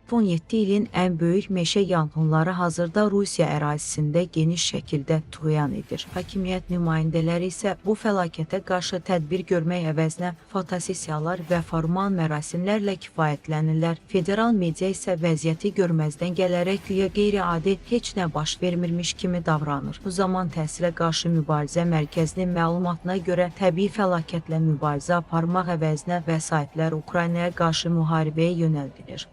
Son 7 ilin ən böyük meşə yanğınları hazırda Rusiya ərazisində geniş şəkildə tuğyan edir. Hakimiyyət nümayəndələri isə bu fəlakətə qarşı tədbir görmək əvəzinə fotosessiyalar və formal mərasimlərlə kifayətlənirlər. Federal media isə vəziyyəti görməzdən gələrək güya qeyri-adi heç nə baş vermirmiş kimi davranır. Bu zaman təsirə qarşı mübarizə mərkəzinin məlumatına görə təbii fəlakətlə mübarizə aparmaq əvəzinə vəsaitlər Ukraynaya qarşı müharibəyə yönəldilir.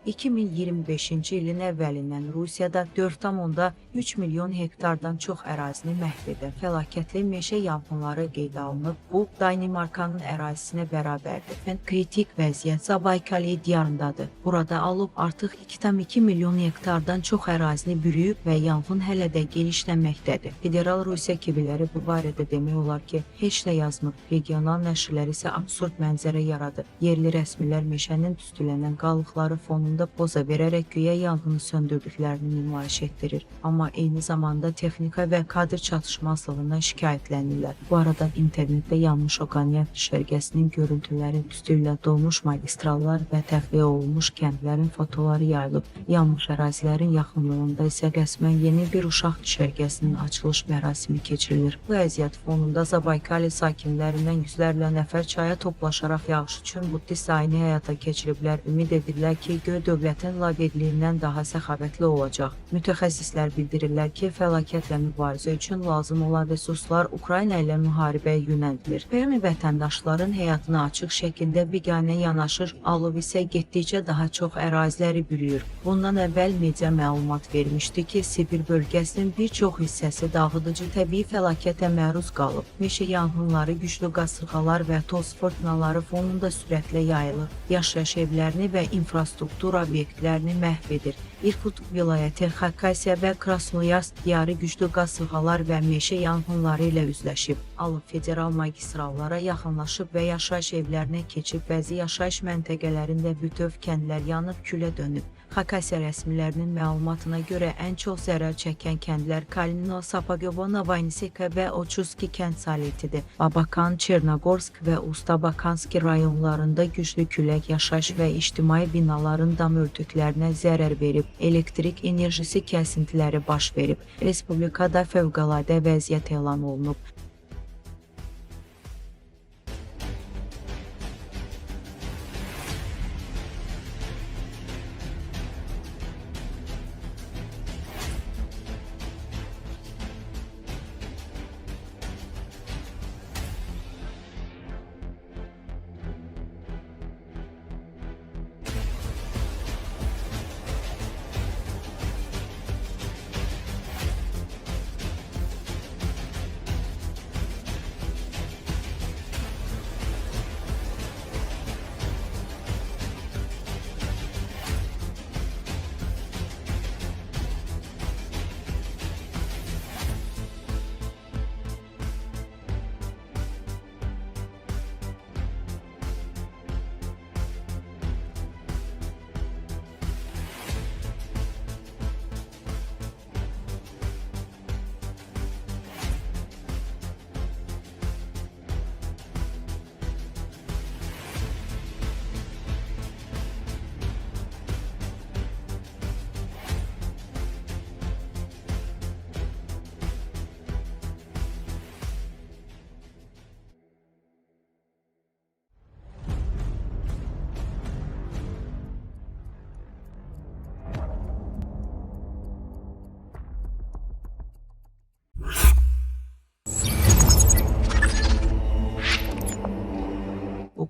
2025-ci ilin əvvəlindən Rusiyada 4,3 milyon hektardan çox ərazini məhv edən fəlakətli meşə yanğınları qeydə alınıb. Bu, Danimarkanın ərazisinə bərabərdir. Kritik vəziyyət Zabaykali diyarındadır. Burada alıb artıq 2,2 milyon hektardan çox ərazini bürüyüb və yanğın hələ də genişlənməkdədir. Federal Rusiya kibirləri bu barədə demək olar ki, heç nə yazmır. Regional nəşrlər isə absurd mənzərə yaradır. Yerli rəsmilər meşənin tüstülənən qalıqları fonunda poza verərək güya yanğını söndürdüklərini nümayiş etdirir. Amma eyni zamanda texnika və kadr çatışmazlığından şikayətlənirlər. Bu arada internetdə yanmış Oqanyat düşərgəsinin görüntüləri, tüstü ilə dolmuş magistrallar və təxliyə olunmuş kəndlərin fotoları yayılıb. Yanmış ərazilərin yaxınlığında isə rəsmən yeni bir uşaq düşərgəsinin açılış mərasimi keçirilir. Bu əziyyət fonunda Zabaykali sakinlərindən yüzlərlə nəfər çaya toplaşaraq yağış üçün buddist ayini həyata keçiriblər. Ümid edirlər ki, göy dövlətin laqeydliyindən daha səxavətli olacaq. Mütəxəssislər bildirirlər ki, fəlakətlə mübarizə üçün lazım olan resurslar Ukrayna ilə müharibəyə yönəldilir. Permi vətəndaşların həyatına açıq şəkildə biganə yanaşır, alov isə getdikcə daha çox əraziləri bürüyür. Bundan əvvəl media məlumat vermişdi ki, Sibir bölgəsinin bir çox hissəsi dağıdıcı təbii fəlakətə məruz qalıb. Meşə yanğınları, güclü qasırğalar və toz fırtınaları fonunda sürətlə yayılır. Yaşayış evlərini və infrastruktur obyektlərini məhv edir. İrkutsk vilayəti, Xakasiya və Krasnoyarsk diyarı güclü qasırğalar və meşə yanğınları ilə üzləşib. Alıb federal magistrallara yaxınlaşıb və yaşayış evlərinə keçib, bəzi yaşayış məntəqələrində bütöv kəndlər yanıb külə dönüb. Xakasiya rəsmilərinin məlumatına görə ən çox zərər çəkən kəndlər Kalino, Sapagovo, Navanisika və Oçuski kənd salitidir. Babakan, Çernogorsk və Ustabakanski rayonlarında güclü külək yaşayış və ictimai binaların dam örtüklərinə zərər verib. Elektrik enerjisi kəsintiləri baş verib. Respublikada fövqəladə vəziyyət elan olunub.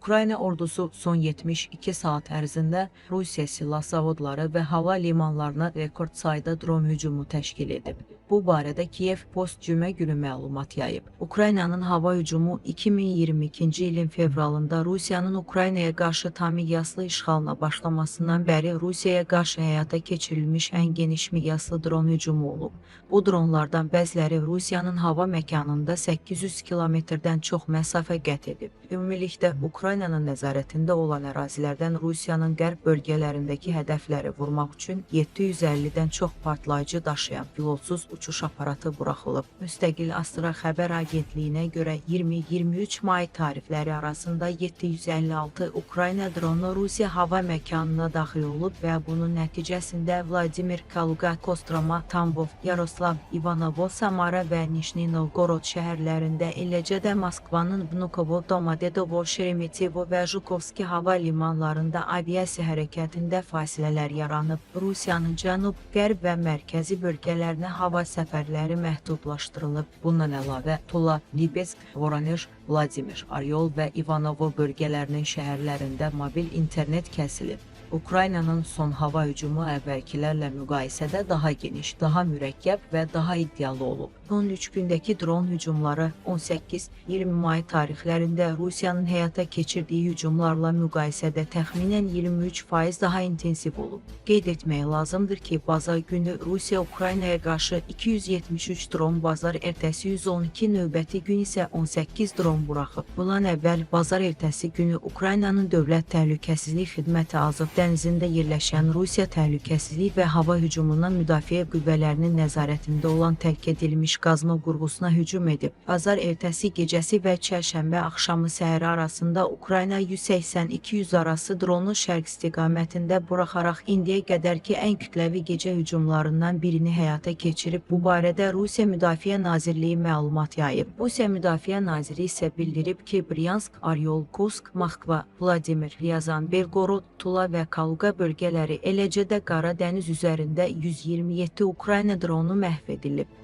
Ukrayna ordusu son 72 saat ərzində Rusiya silah zavodları və hava limanlarına rekord sayda dron hücumu təşkil edib. Bu barədə Kiyev Post cümə günü məlumat yayıb. Ukraynanın hava hücumu 2022-ci ilin fevralında Rusiyanın Ukraynaya qarşı tam miqyaslı işğalına başlamasından bəri Rusiyaya qarşı həyata keçirilmiş ən geniş miqyaslı dron hücumu olub. Bu dronlardan bəziləri Rusiyanın hava məkanında 800 kilometrdən çox məsafə qət edib. Ümumilikdə Ukraynanın nəzarətində olan ərazilərdən Rusiyanın qərb bölgələrindəki hədəfləri vurmaq üçün 750-dən çox partlayıcı daşıyan pilotsuz uçuş aparatı buraxılıb. Müstəqil Astra xəbər agentliyinə görə 20-23 may tarixləri arasında 756 Ukrayna dronu Rusiya hava məkanına daxil olub və bunun nəticəsində Vladimir, Kaluga, Kostroma, Tambov, Yaroslav, İvanovo, Samara və Nijni Novgorod şəhərlərində, eləcə də Moskvanın Vnukovo, Domodedovo, Şeremetyevo və Jukowski hava limanlarında aviasiya hərəkətində fasilələr yaranıb. Rusiyanın cənub, qərb və mərkəzi bölgələrinə hava səfərləri məhdudlaşdırılıb. Bundan əlavə Tula, Libesk, Voronezh, Vladimir, Oryol və Ivanovo bölgələrinin şəhərlərində mobil internet kəsilib. Ukraynanın son hava hücumu əvvəlkilərlə müqayisədə daha geniş, daha mürəkkəb və daha iddialı olub. Son 3 gündəki dron hücumları 18-20 may tarixlərində Rusiyanın həyata keçirdiyi hücumlarla müqayisədə təxminən 23% daha intensiv olub. Qeyd etmək lazımdır ki, bazar günü Rusiya Ukraynaya qarşı 273 dron, bazar ertəsi 112, növbəti gün isə 18 dron buraxıb. Bundan əvvəl bazar ertəsi günü Ukraynanın Dövlət Təhlükəsizlik Xidməti Azov dənizində yerləşən Rusiya Təhlükəsizlik və Hava Hücumundan Müdafiə Qüvvələrinin nəzarətində olan tərk edilmiş qazma qurğusuna hücum edib. Bazar ertəsi gecəsi və çərşənbə axşamı səhəri arasında Ukrayna 180-200 arası dronu şərq istiqamətində buraxaraq indiyə qədərki ən kütləvi gecə hücumlarından birini həyata keçirib. Bu barədə Rusiya Müdafiə Nazirliyi məlumat yayıb. Rusiya Müdafiə Naziri isə bildirib ki, Bryansk, Oryol, Kursk, Moskva, Vladimir, Ryazan, Belgorod, Tula və Kaluga bölgələri, eləcə də Qara dəniz üzərində 127 Ukrayna dronu məhv edilib.